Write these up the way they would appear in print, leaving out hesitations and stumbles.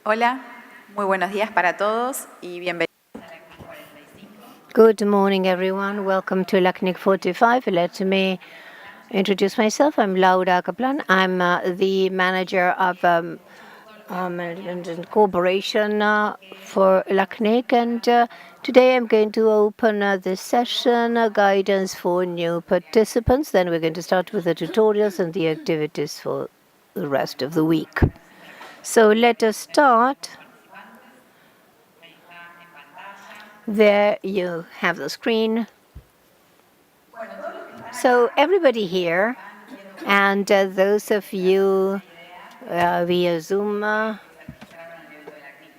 Hola, muy buenos días para todos y bienvenidos. Good morning, everyone. Welcome to LACNIC 45. Let me introduce myself. I'm Laura Kaplan. I'm the manager of management and cooperation for LACNIC. And today I'm going to open this session, guidance for new participants. Then we're going to start with the tutorials and the activities for the rest of the week. So let us start. There you have the screen. So everybody here, and those of you via Zoom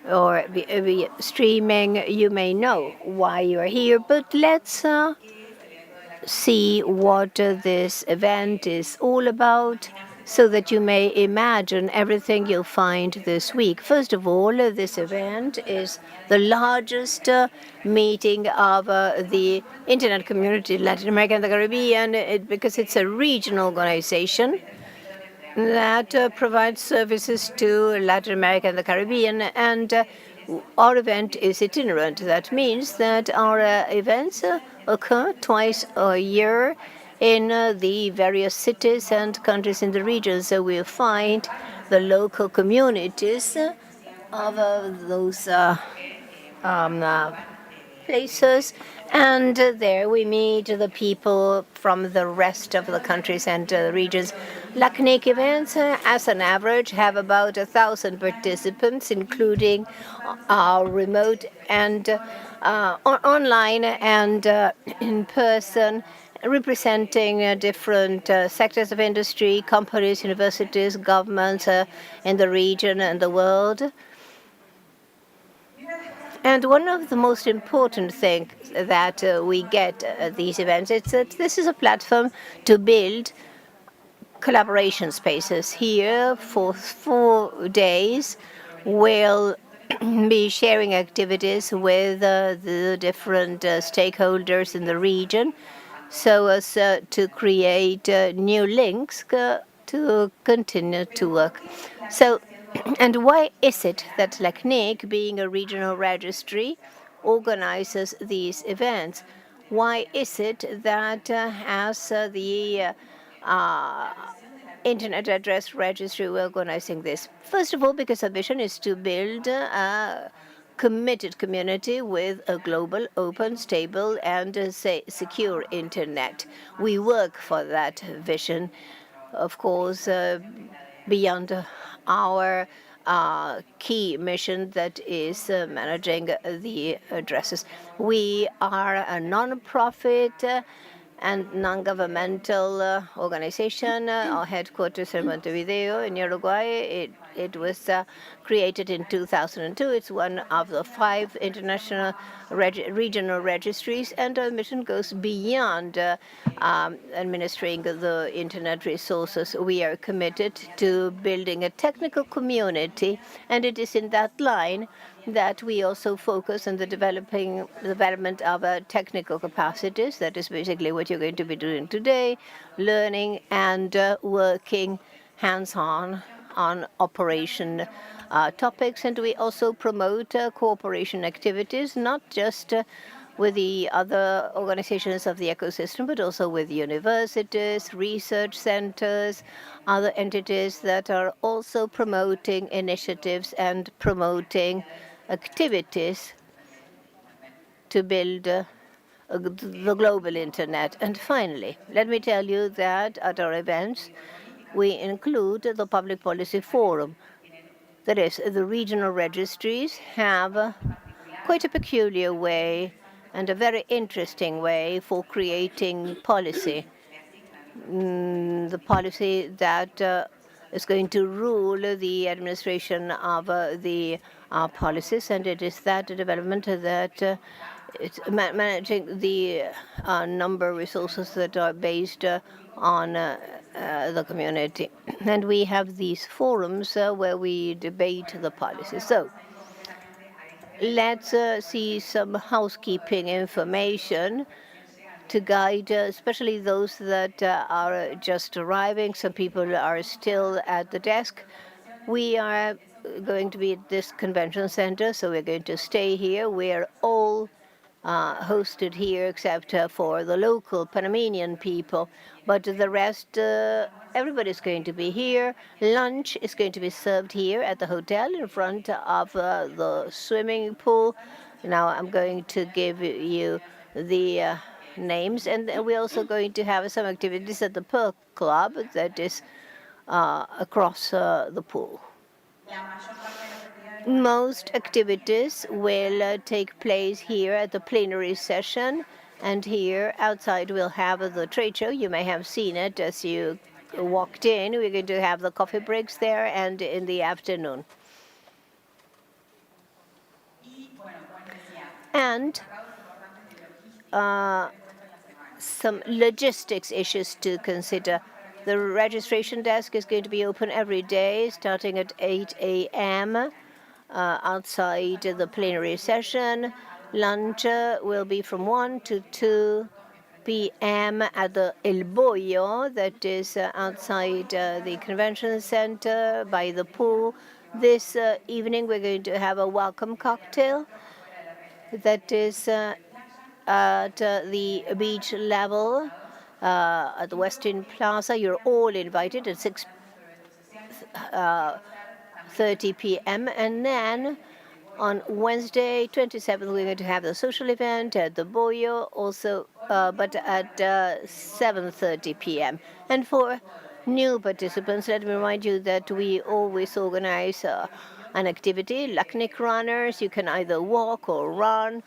or via streaming, you may know why you are here, but let's see what this event is all about so that you may imagine everything you'll find this week. First of all, this event is the largest meeting of the Internet community in Latin America and the Caribbean because it's a regional organization that provides services to Latin America and the Caribbean, and our event is itinerant. That means that our events occur twice a year in the various cities and countries in the region. So we'll find the local communities of those places, and there we meet the people from the rest of the countries and regions. LACNIC events, as an average, have about 1,000 participants, including remote and online and in person, representing different sectors of industry, companies, universities, governments in the region and the world. And one of the most important things that we get at these events is that this is a platform to build collaboration spaces. Here for 4 days, we'll be sharing activities with the different stakeholders in the region so as to create new links to continue to work. So, and why is it that LACNIC, being a regional registry, organizes these events? Why is it that as the Internet Address Registry, we're organizing this? First of all, because our vision is to build a committed community with a global, open, stable, and secure Internet. We work for that vision, of course, beyond our key mission that is managing the addresses. We are a non-profit and non-governmental organization. Our headquarters in Montevideo in Uruguay. It was created in 2002. It's one of the 5 international regional registries, and our mission goes beyond administering the internet resources. We are committed to building a technical community, and it is in that line that we also focus on the development of technical capacities. That is basically what you're going to be doing today, learning and working hands-on on operation topics. And we also promote cooperation activities, not just with the other organizations of the ecosystem, but also with universities, research centers, other entities that are also promoting initiatives and promoting activities to build the global internet. And finally, let me tell you that at our events, we include the Public Policy Forum. That is, the regional registries have quite a peculiar way and a very interesting way for creating policy. The policy that is going to rule the administration of the policies, and it is that development that it's managing the number of resources that are based on the community. And we have these forums where we debate the policies. So let's see some housekeeping information to guide, especially those that are just arriving. Some people are still at the desk. We are going to be at this convention center, so we're going to stay here. We're all hosted here except for the local Panamanian people. But the rest, everybody's going to be here. Lunch is going to be served here at the hotel in front of the swimming pool. Now I'm going to give you the names, and we're also going to have some activities at the Pearl Club that is across the pool. Most activities will take place here at the plenary session, and here outside we'll have the trade show. You may have seen it as you walked in. We're going to have the coffee breaks there and in the afternoon. And some logistics issues to consider. The registration desk is going to be open every day, starting at 8 a.m. Outside the plenary session. Lunch will be from 1 to 2 p.m. at the El Bollo, that is outside the convention center by the pool. This evening we're going to have a welcome cocktail that is at the beach level at the Western Plaza. You're all invited at 6:30 p.m. And then on Wednesday, 27th, we're going to have the social event at the Boyo, also, but at 7:30 p.m. And for new participants, let me remind you that we always organize an activity, LACNIC runners. You can either walk or run.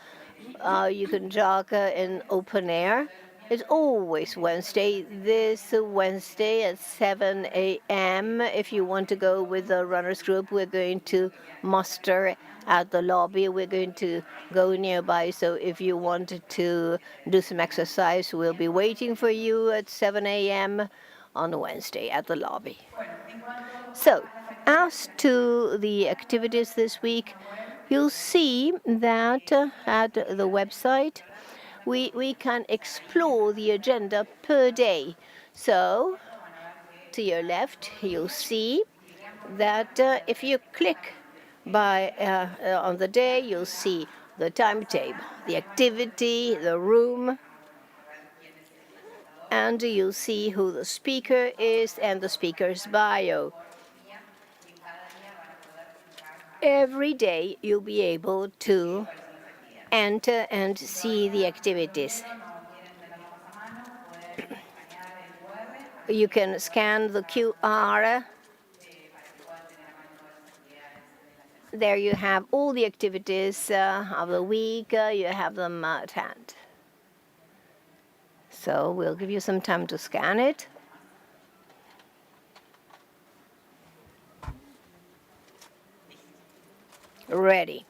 You can jog in open air. It's always Wednesday. This Wednesday at 7 a.m. If you want to go with the runners group, we're going to muster at the lobby. We're going to go nearby. So if you wanted to do some exercise, we'll be waiting for you at 7 a.m. on Wednesday at the lobby. So as to the activities this week, you'll see that at the website, we can explore the agenda per day. So to your left, you'll see that if you click on the day, you'll see the timetable, the activity, the room, and you'll see who the speaker is and the speaker's bio. Every day you'll be able to enter and see the activities. You can scan the QR. There you have all the activities of the week. You have them at hand. So we'll give you some time to scan it. Ready.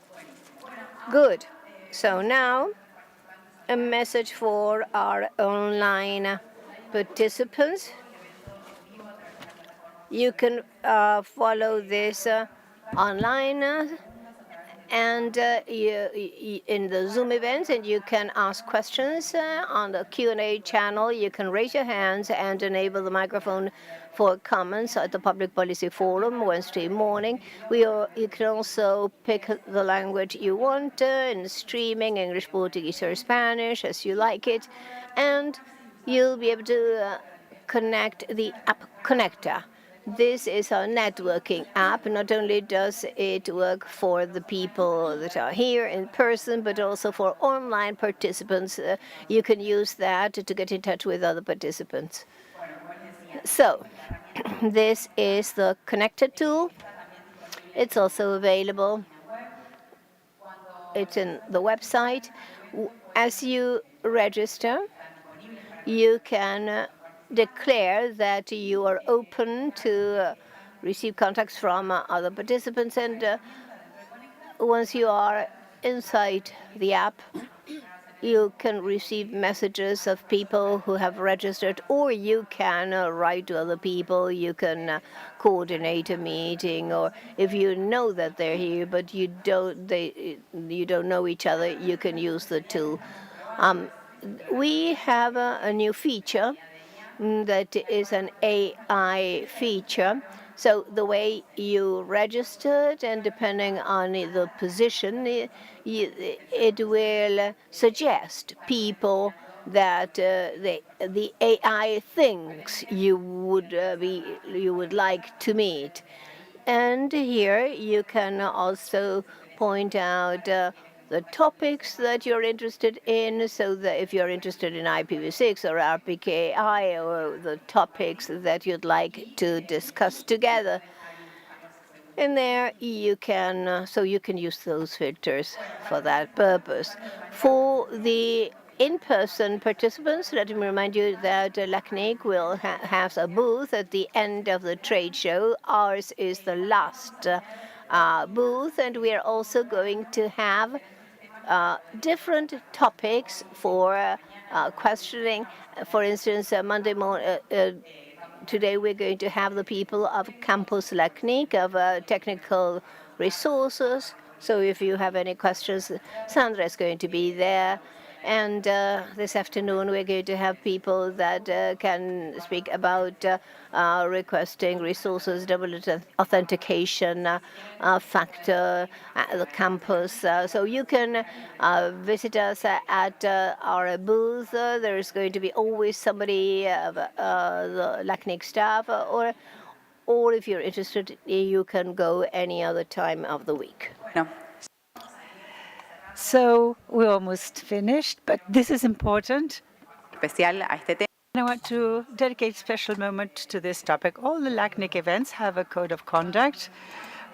Good. So now a message for our online participants. You can follow this online and in the Zoom events, and you can ask questions on the Q&A channel. You can raise your hands and enable the microphone for comments at the Public Policy Forum Wednesday morning. You can also pick the language you want in streaming, English, Portuguese, or Spanish, as you like it, and you'll be able to connect the app connector. This is our networking app. Not only does it work for the people that are here in person, but also for online participants. You can use that to get in touch with other participants. So this is the connector tool. It's also available. It's in the website. As you register, you can declare that you are open to receive contacts from other participants, and once you are inside the app, you can receive messages of people who have registered, or you can write to other people. You can coordinate a meeting, or if you know that they're here but you don't know each other, you can use the tool. We have a new feature that is an AI feature. So the way you registered, and depending on the position, it will suggest people that the AI thinks you would like to meet. And here you can also point out the topics that you're interested in, so that if you're interested in IPv6 or RPKI or the topics that you'd like to discuss together, in there you can, so you can use those filters for that purpose. For the in-person participants, let me remind you that LACNIC will have a booth at the end of the trade show. Ours is the last booth, and we are also going to have different topics for questioning. For instance, Monday morning, today we're going to have the people of Campus LACNIC, of technical resources. So if you have any questions, Sandra is going to be there. And this afternoon, we're going to have people that can speak about requesting resources, double authentication factor at the campus. So you can visit us at our booth. There is going to be always somebody of the LACNIC staff, or if you're interested, you can go any other time of the week. No. So we're almost finished, but this is important. Especial a este tema. I want to dedicate a special moment to this topic. All the LACNIC events have a code of conduct.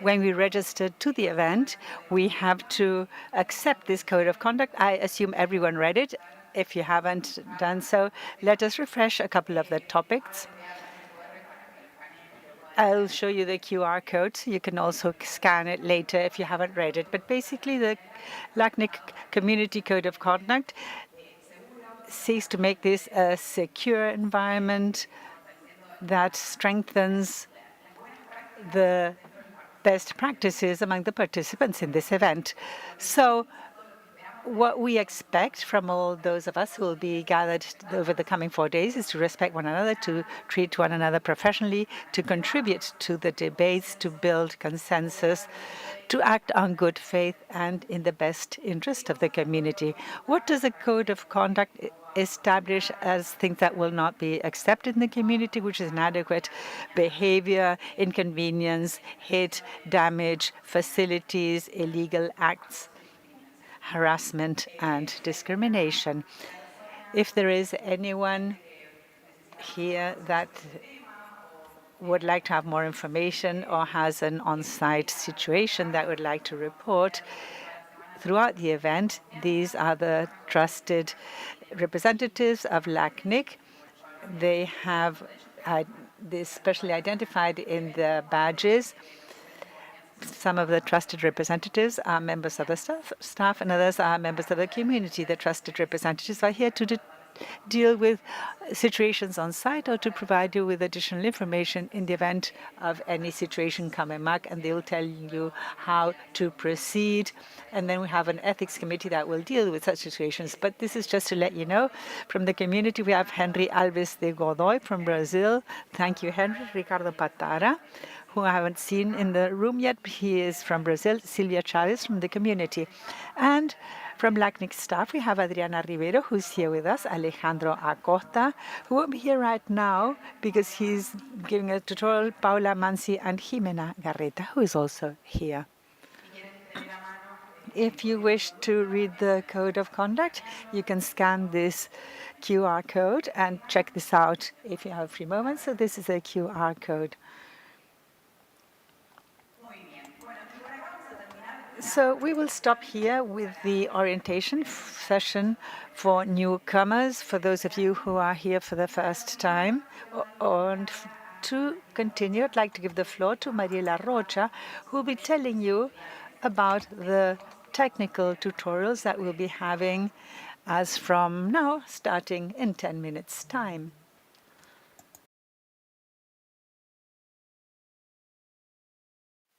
When we register to the event, we have to accept this code of conduct. I assume everyone read it. If you haven't done so, let us refresh a couple of the topics. I'll show you the QR code. You can also scan it later if you haven't read it. But basically, the LACNIC Community Code of Conduct seeks to make this a secure environment that strengthens the best practices among the participants in this event. So what we expect from all those of us who will be gathered over the coming 4 days is to respect one another, to treat one another professionally, to contribute to the debates, to build consensus, to act on good faith and in the best interest of the community. What does a code of conduct establish as things that will not be accepted in the community, which is inadequate behavior, inconvenience, hate, damage, facilities, illegal acts, harassment, and discrimination? If there is anyone here that would like to have more information or has an on-site situation that would like to report throughout the event, these are the trusted representatives of LACNIC. They have this specially identified in the badges. Some of the trusted representatives are members of the staff, and others are members of the community. The trusted representatives are here to deal with situations on site or to provide you with additional information in the event of any situation coming up, and they will tell you how to proceed. And then we have an ethics committee that will deal with such situations. But this is just to let you know, from the community, we have Henry Alves de Godoy from Brazil. Thank you, Henry. Ricardo Patara, who I haven't seen in the room yet. He is from Brazil. Silvia Chavez from the community. And from LACNIC staff, we have Adriana Rivero, who's here with us, Alejandro Acosta, who won't be here right now because he's giving a tutorial, Paula Mansi, and Jimena Garreta, who is also here. If you wish to read the code of conduct, you can scan this QR code and check this out if you have a free moment. So this is a QR code. So we will stop here with the orientation session for newcomers, for those of you who are here for the first time. And to continue, I'd like to give the floor to Mariela Rocha, who will be telling you about the technical tutorials that we'll be having as from now, starting in 10 minutes' time.